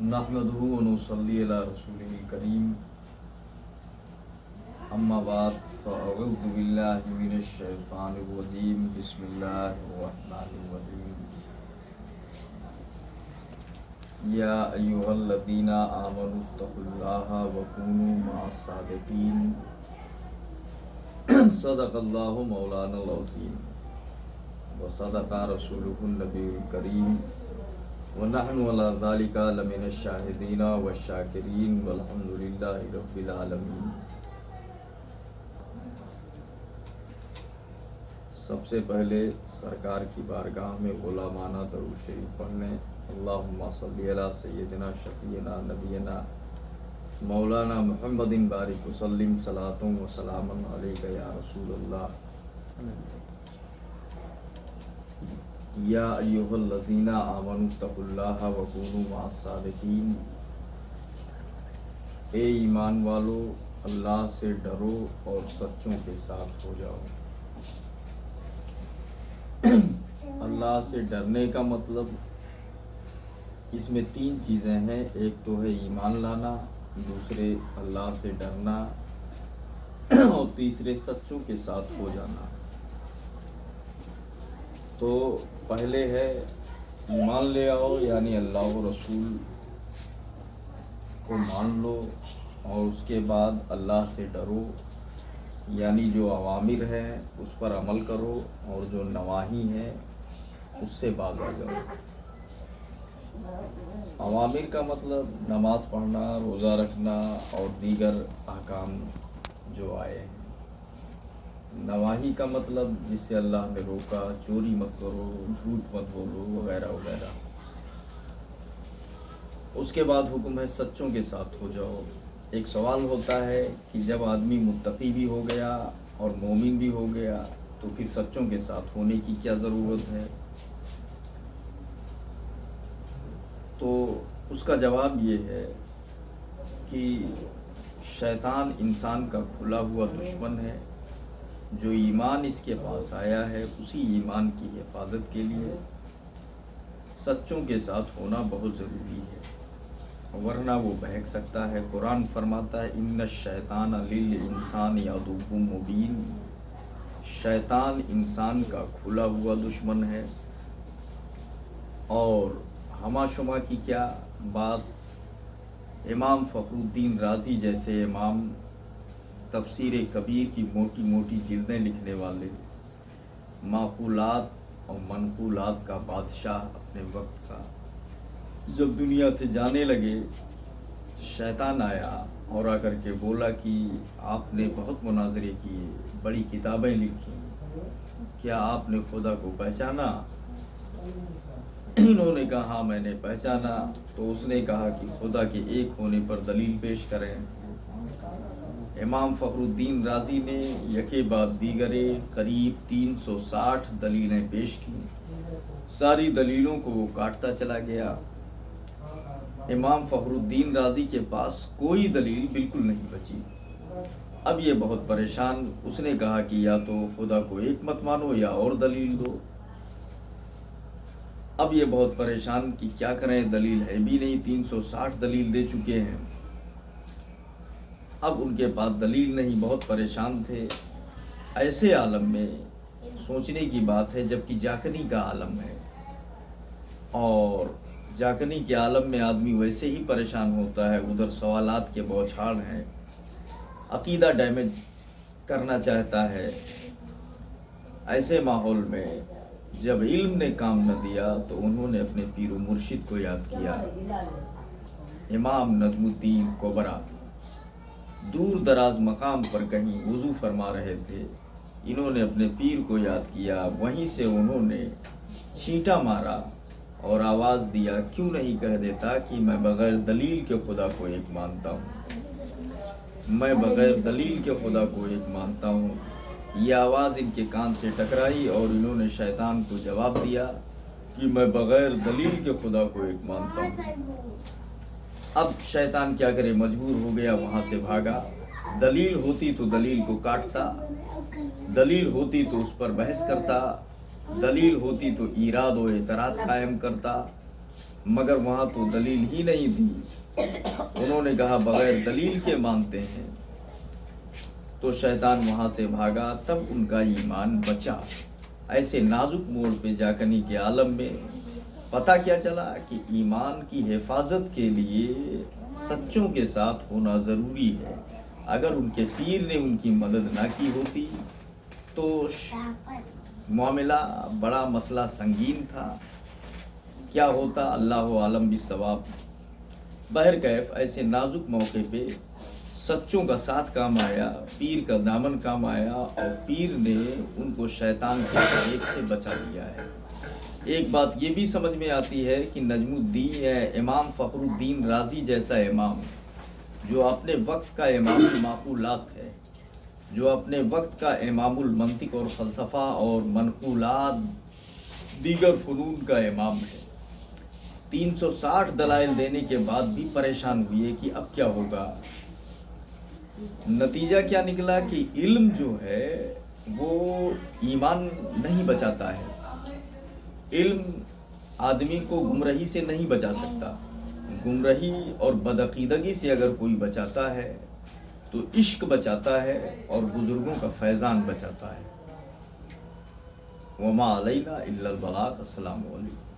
नहमदुहु व नुसल्ली अला रसूलिल करीम अम्मा बाद फ़अऊज़ु बिल्लाहि मिनश शैतानिर रजीम बिस्मिल्लाहिर रहमानिर रहीम या अय्युहल्लज़ीना आमनुत्तक़ुल्लाहा व कूनू मअस सादिक़ीन सदक़ल्लाहु मौलानल अज़ीम व सदक़ा रसूलुहुन नबियुल करीम व नहनु अला ज़ालिका लमिनश शाहिदीन व शाकिरीन वल्हम्दुलिल्लाहि रब्बिल आलमीन। सबसे पहले सरकार की बारगाह में गुलामाना दरूद शरीफ पढ़ने। अल्लाहुम्मा सल्ली अला सय्यिदिना शफ़ीना नबीना मौलाना मुहम्मदिन बारिक वसल्लिम सलातुम व सलामन अलैका या रसूलल्लाह। या अय्युहल्लज़ीना आमनुत्तक़ुल्लाहा व कूनू मअस सादिक़ीन। ए ईमान वालो, अल्लाह से डरो और सच्चों के साथ हो जाओ। अल्लाह से डरने का मतलब इसमें तीन चीज़ें हैं। एक तो है ईमान लाना, दूसरे अल्लाह से डरना और तीसरे सच्चों के साथ हो जाना। तो पहले है ईमान ले आओ, यानी अल्लाह व रसूल को मान लो, और उसके बाद अल्लाह से डरो, यानी जो अवामिर है उस पर अमल करो और जो नवाही है उससे बाज आ जाओ। अवामिर का मतलब नमाज पढ़ना, रोज़ा रखना और दीगर अहकाम जो आए हैं। नवाही का मतलब जिससे अल्लाह ने रोका, चोरी मत करो, झूठ मत बोलो, वगैरह वगैरह। उसके बाद हुक्म है सच्चों के साथ हो जाओ। एक सवाल होता है कि जब आदमी मुत्तकी भी हो गया और मोमिन भी हो गया तो फिर सच्चों के साथ होने की क्या ज़रूरत है? तो उसका जवाब ये है कि शैतान इंसान का खुला हुआ दुश्मन है। जो ईमान इसके पास आया है उसी ईमान की हिफाजत के लिए सच्चों के साथ होना बहुत ज़रूरी है, वरना वो बहक सकता है। कुरान फरमाता है इन्नश शैतान लिल इंसान अदुव्वुम मुबीन। शैतान इंसान का खुला हुआ दुश्मन है। और हमाशुमा की क्या बात, इमाम फ़खरुद्दीन राज़ी जैसे इमाम, तफसीर कबीर की मोटी मोटी जिल्दें लिखने वाले, माक़ूलात और मनक़ूलात का बादशाह अपने वक्त का, जब दुनिया से जाने लगे, शैतान आया और आकर के बोला कि आपने बहुत मुनाज़रे किए, बड़ी किताबें लिखी, क्या आपने खुदा को पहचाना? इन्होंने कहा हाँ मैंने पहचाना। तो उसने कहा कि खुदा के एक होने पर दलील पेश करें। इमाम फ़खरुद्दीन राज़ी ने यके बाद दीगरे करीब 360 दलीलें पेश की। सारी दलीलों को वो काटता चला गया। इमाम फ़खरुद्दीन राज़ी के पास कोई दलील बिल्कुल नहीं बची। अब ये बहुत परेशान, उसने कहा कि या तो खुदा को एक मत मानो या और दलील दो। अब ये बहुत परेशान कि क्या करें, दलील है भी नहीं, 360 दलील दे चुके हैं। अब उनके पास दलील नहीं, बहुत परेशान थे। ऐसे आलम में सोचने की बात है, जबकि जाकनी का आलम है, और जाकनी के आलम में आदमी वैसे ही परेशान होता है, उधर सवालात के बौछार हैं, अकीदा डैमेज करना चाहता है। ऐसे माहौल में जब इल्म ने काम न दिया तो उन्होंने अपने पीर मुर्शिद को याद किया। इमाम नजमुद्दीन कोबरा दूर दराज मकाम पर कहीं वुज़ू फरमा रहे थे। इन्होंने अपने पीर को याद किया। वहीं से उन्होंने छींटा मारा और आवाज़ दिया, क्यों नहीं कह देता कि मैं बग़ैर दलील के खुदा को एक मानता हूँ, मैं बग़ैर दलील के खुदा को एक मानता हूँ। ये आवाज़ इनके कान से टकराई और इन्होंने शैतान को जवाब दिया कि मैं बग़ैर दलील के खुदा को एक मानता हूँ। अब शैतान क्या करे, मजबूर हो गया, वहाँ से भागा। दलील होती तो दलील को काटता, दलील होती तो उस पर बहस करता, दलील होती तो ईराद व एतराज़ कायम करता, مگر وہاں تو دلیل ہی نہیں تھی۔ انہوں نے کہا بغیر دلیل کے مانتے ہیں، تو شیطان وہاں سے بھاگا، تب ان کا ایمان بچا۔ ایسے نازک موڑ پہ جاکنی کے عالم میں پتہ کیا چلا کہ ایمان کی حفاظت کے لیے سچوں کے ساتھ ہونا ضروری ہے۔ اگر ان کے پیر نے ان کی مدد نہ کی ہوتی تو معاملہ بڑا مسئلہ سنگین تھا، کیا ہوتا اللہ عالم بالصواب۔ بہرکیف ایسے نازک موقع پہ سچوں کا ساتھ کام آیا، پیر کا دامن کام آیا، اور پیر نے ان کو شیطان کے فریب سے بچا لیا ہے۔ ایک بات یہ بھی سمجھ میں آتی ہے کہ نجم الدین امام فخر الدین رازی جیسا امام، جو اپنے وقت کا امام المعقولات ہے، جو اپنے وقت کا امام المنطق اور فلسفہ اور منقولات دیگر فنون کا امام ہے، 360 دلائل دینے کے بعد بھی پریشان ہوئے کہ اب کیا ہوگا۔ نتیجہ کیا نکلا کہ علم جو ہے وہ ایمان نہیں بچاتا ہے، علم آدمی کو گمراہی سے نہیں بچا سکتا۔ گمراہی اور بدعقیدگی سے اگر کوئی بچاتا ہے تو عشق بچاتا ہے اور بزرگوں کا فیضان بچاتا ہے۔ وما علینا الا البلاغ۔ السلام علیکم۔